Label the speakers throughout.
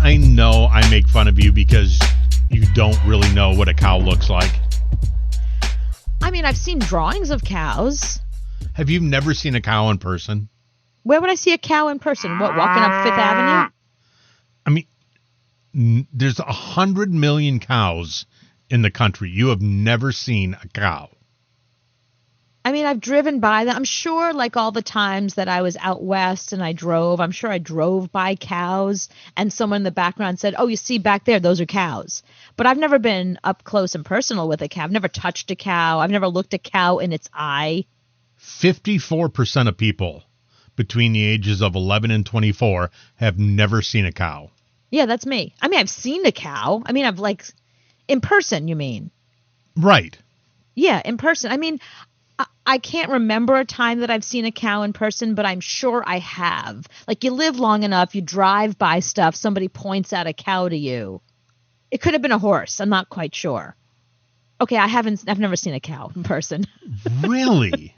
Speaker 1: I know I make fun of you because you don't really know what a cow looks like.
Speaker 2: I mean, I've seen drawings of cows.
Speaker 1: Have you never seen a cow in person?
Speaker 2: Where would I see a cow in person? What, walking up Fifth Avenue?
Speaker 1: I mean, there's 100 million cows in the country. You have never seen a cow.
Speaker 2: I mean, I've driven by them. I'm sure, like all the times that I was out west and I drove, I'm sure I drove by cows and someone in the background said, "Oh, you see back there, those are cows." But I've never been up close and personal with a cow. I've never touched a cow. I've never looked a cow in its eye.
Speaker 1: 54% of people between the ages of 11 and 24 have never seen a cow.
Speaker 2: Yeah, that's me. I mean, I've seen a cow. I mean, I've like in person, you mean?
Speaker 1: Right.
Speaker 2: Yeah, in person. I mean, I can't remember a time that I've seen a cow in person, but I'm sure I have. Like you live long enough, you drive by stuff, somebody points out a cow to you. It could have been a horse. I'm not quite sure. Okay, I've never seen a cow in person.
Speaker 1: Really?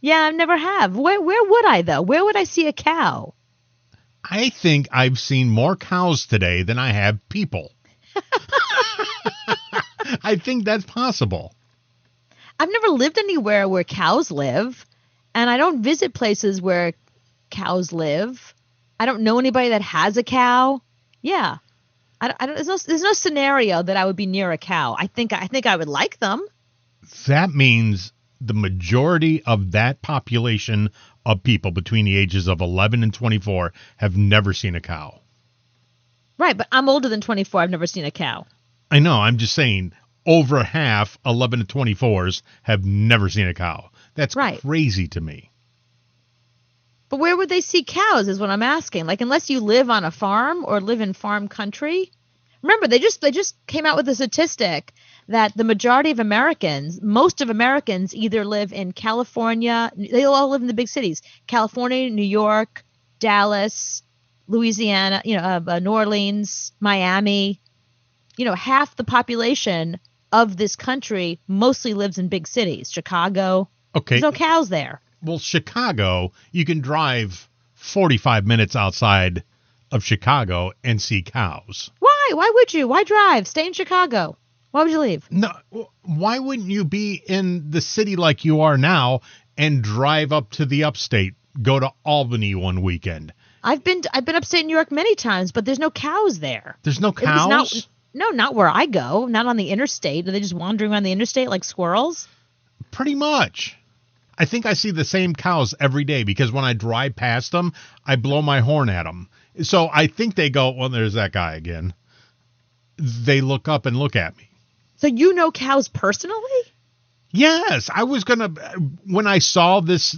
Speaker 2: Yeah, I never have. Where would I though? Where would I see a cow?
Speaker 1: I think I've seen more cows today than I have people. I think that's possible.
Speaker 2: I've never lived anywhere where cows live, and I don't visit places where cows live. I don't know anybody that has a cow. Yeah. There's no scenario that I would be near a cow. I think I would like them.
Speaker 1: That means the majority of that population of people between the ages of 11 and 24 have never seen a cow.
Speaker 2: Right, but I'm older than 24. I've never seen a cow.
Speaker 1: I know. I'm just saying over half 11 to 24s have never seen a cow. That's
Speaker 2: right.
Speaker 1: Crazy to me.
Speaker 2: But where would they see cows is what I'm asking. Like, unless you live on a farm or live in farm country. Remember, they just came out with a statistic that the majority of Americans, most of Americans either live in California. They all live in the big cities. California, New York, Dallas, Louisiana, New Orleans, Miami. Half the population of this country mostly lives in big cities. Chicago.
Speaker 1: Okay.
Speaker 2: There's no cows there.
Speaker 1: Well, Chicago, you can drive 45 minutes outside of Chicago and see cows.
Speaker 2: Why? Why would you? Why drive? Stay in Chicago. Why would you leave?
Speaker 1: No, why wouldn't you be in the city like you are now and drive up to the upstate, go to Albany one weekend?
Speaker 2: I've been upstate New York many times, but there's no cows there.
Speaker 1: There's no cows?
Speaker 2: Not where I go. Not on the interstate. Are they just wandering around the interstate like squirrels?
Speaker 1: Pretty much. I think I see the same cows every day because when I drive past them, I blow my horn at them. So I think they go, well, there's that guy again. They look up and look at me.
Speaker 2: So you know cows personally?
Speaker 1: Yes. I was going to, when I saw this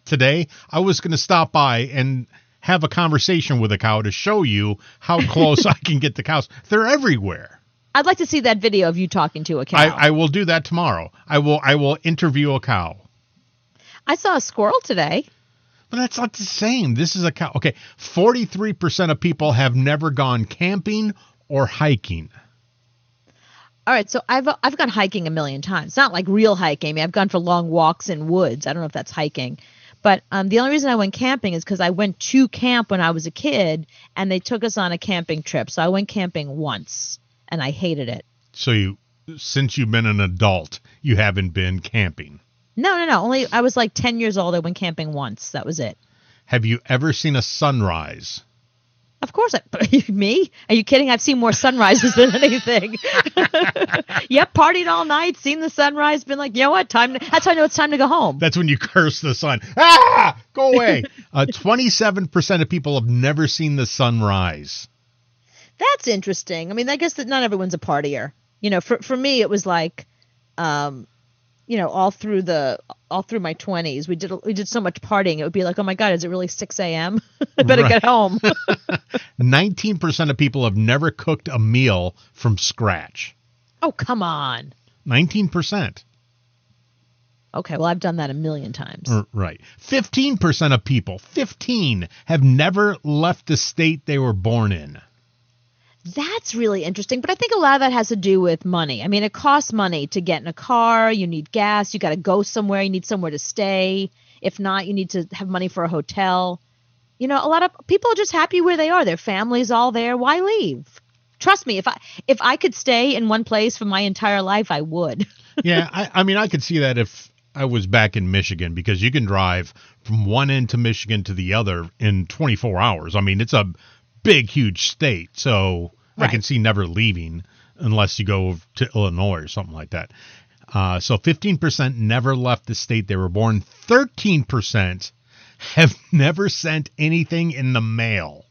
Speaker 1: today, I was going to stop by and have a conversation with a cow to show you how close I can get to cows. They're everywhere.
Speaker 2: I'd like to see that video of you talking to a cow.
Speaker 1: I will do that tomorrow. I will interview a cow.
Speaker 2: I saw a squirrel today.
Speaker 1: But that's not the same. This is a cow. Okay, 43% of people have never gone camping or hiking.
Speaker 2: All right, so I've gone hiking a million times. Not like real hiking. I mean, I've gone for long walks in woods. I don't know if that's hiking. But the only reason I went camping is because I went to camp when I was a kid, and they took us on a camping trip. So I went camping once, and I hated it.
Speaker 1: So since you've been an adult, you haven't been camping?
Speaker 2: No. Only I was like 10 years old. I went camping once. That was it.
Speaker 1: Have you ever seen a sunrise?
Speaker 2: Of course. Me? Are you kidding? I've seen more sunrises than anything. Yep, partied all night, seen the sunrise, been like, you know what? That's how I know it's time to go home.
Speaker 1: That's when you curse the sun. Ah! Go away. 27% of people have never seen the sunrise.
Speaker 2: That's interesting. I mean, I guess that not everyone's a partier. For me, it was like, all through my 20s, we did so much partying. It would be like, oh my God, is it really 6 a.m.? I better get home.
Speaker 1: 19% of people have never cooked a meal from scratch.
Speaker 2: Oh, come on.
Speaker 1: 19%.
Speaker 2: Okay, well, I've done that a million times.
Speaker 1: Right. 15% of people, 15, have never left the state they were born in.
Speaker 2: That's really interesting. But I think a lot of that has to do with money. I mean, it costs money to get in a car. You need gas. You got to go somewhere. You need somewhere to stay. If not, you need to have money for a hotel. A lot of people are just happy where they are. Their family's all there. Why leave? Trust me, if I could stay in one place for my entire life, I would.
Speaker 1: Yeah, I mean, I could see that if I was back in Michigan, because you can drive from one end to Michigan to the other in 24 hours. I mean, it's a big, huge state, so I can
Speaker 2: Right.
Speaker 1: see never leaving unless you go to Illinois or something like that. So 15% never left the state they were born. 13% have never sent anything in the mail.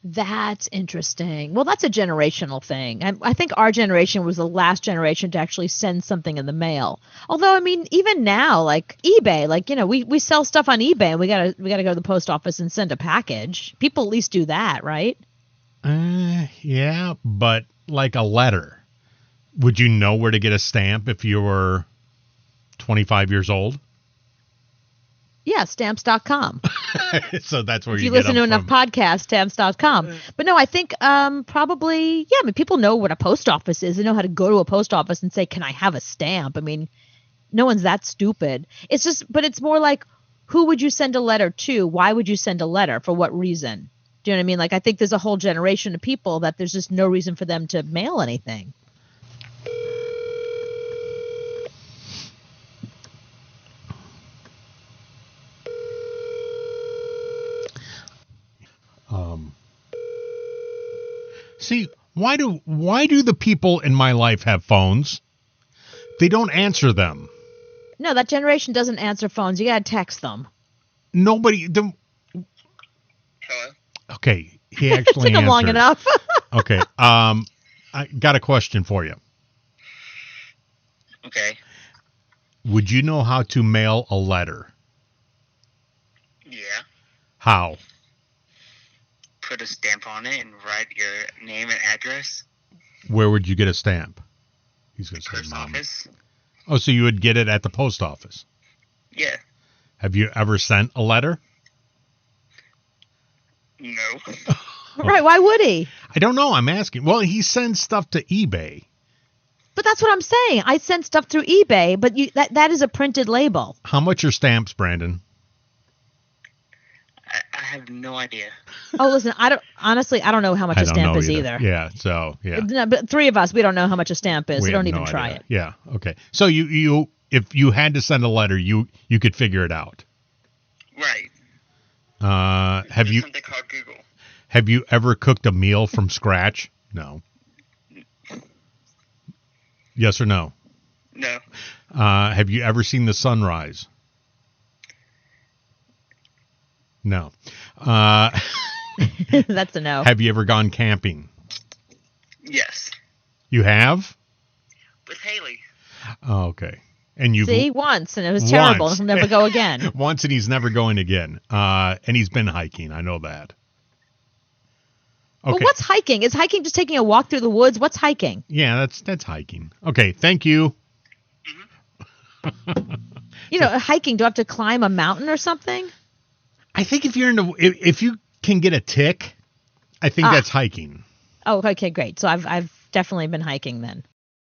Speaker 2: That's interesting. Well, that's a generational thing. I think our generation was the last generation to actually send something in the mail. Although, I mean, even now, like eBay, we sell stuff on eBay, and we gotta go to the post office and send a package. People at least do that, right?
Speaker 1: Yeah, but like a letter. Would you know where to get a stamp if you were 25 years old?
Speaker 2: Yeah, stamps.com.
Speaker 1: So that's where
Speaker 2: If
Speaker 1: you
Speaker 2: you
Speaker 1: get
Speaker 2: listen to
Speaker 1: them
Speaker 2: enough
Speaker 1: from.
Speaker 2: podcasts, stamps.com. But no, I think probably, yeah, I mean, people know what a post office is. They know how to go to a post office and say, can I have a stamp? I mean, no one's that stupid. It's just, but it's more like, who would you send a letter to? Why would you send a letter? For what reason? Do you know what I mean? Like, I think there's a whole generation of people that there's just no reason for them to mail anything.
Speaker 1: See, why do the people in my life have phones? They don't answer them.
Speaker 2: No, that generation doesn't answer phones. You got to text them.
Speaker 1: Nobody.
Speaker 3: Hello?
Speaker 1: Okay, he
Speaker 2: It
Speaker 1: actually
Speaker 2: took them long
Speaker 1: answered.
Speaker 2: enough.
Speaker 1: Okay. I got a question for you.
Speaker 3: Okay.
Speaker 1: Would you know how to mail a letter?
Speaker 3: Yeah.
Speaker 1: How?
Speaker 3: Put a stamp on it and write your name and address.
Speaker 1: Where would you get a stamp? He's going to say
Speaker 3: Post
Speaker 1: mom.
Speaker 3: office.
Speaker 1: Oh, so you would get it at the post office.
Speaker 3: Yeah.
Speaker 1: Have you ever sent a letter?
Speaker 3: No.
Speaker 2: Right. Why would he?
Speaker 1: I don't know. I'm asking. Well, he sends stuff to eBay.
Speaker 2: But that's what I'm saying. I send stuff through eBay, but that is a printed label.
Speaker 1: How much are stamps, Brandon?
Speaker 3: I have no idea.
Speaker 2: Oh, listen, I don't know how much
Speaker 1: I
Speaker 2: a
Speaker 1: don't
Speaker 2: stamp
Speaker 1: know
Speaker 2: is either.
Speaker 1: Yeah. So yeah.
Speaker 2: No, but three of us, we don't know how much a stamp is.
Speaker 1: We
Speaker 2: So don't
Speaker 1: have
Speaker 2: even
Speaker 1: no
Speaker 2: try
Speaker 1: idea.
Speaker 2: it.
Speaker 1: Yeah. Okay. So you if you had to send a letter, you could figure it out.
Speaker 3: Right.
Speaker 1: Have
Speaker 3: There's
Speaker 1: you
Speaker 3: something called Google.
Speaker 1: have you ever cooked a meal from scratch? No. Yes or no?
Speaker 3: No.
Speaker 1: Have you ever seen the sunrise? No.
Speaker 2: That's a no.
Speaker 1: Have you ever gone camping?
Speaker 3: Yes.
Speaker 1: You have?
Speaker 3: With Haley.
Speaker 1: Oh, okay. And you've
Speaker 2: See, once, and it was terrible.
Speaker 1: Once.
Speaker 2: He'll never go again.
Speaker 1: once, and he's never going again. And he's been hiking. I know that.
Speaker 2: But
Speaker 1: Okay.
Speaker 2: what's hiking? Is hiking just taking a walk through the woods? What's hiking?
Speaker 1: Yeah, that's hiking. Okay, thank you.
Speaker 2: Hiking. Do I have to climb a mountain or something?
Speaker 1: I think if you can get a tick, I think that's hiking.
Speaker 2: Oh, okay, great. So I've definitely been hiking then.